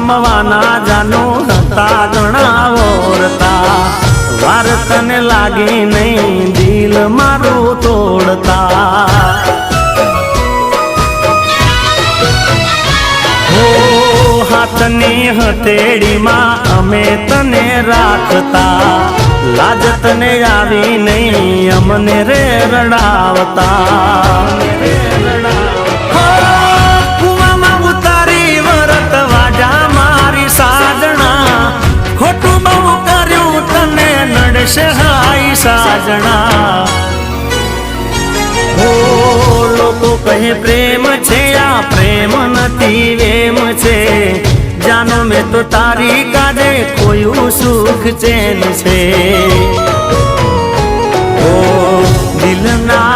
પામવાના જાનો હતા ગણાવોરતા વાર તને લાગી નહીં દિલ મારું તોડતા હો હાથની હથેળીમાં અમે તને રાખતા લાજ તને આવી નહીં અમને રે રડાવતા કુવામાં ઉતારી વરત વાજા મારી સાજણા ખોટું બહુ કર્યું તને નડશે હાઈ સાજણા હો લોકો કહે પ્રેમ છે આ પ્રેમ નથી વેમ છે જાનો મેં તો તારી કાજે કોઈ સુખ ચેન છે ઓ દિલના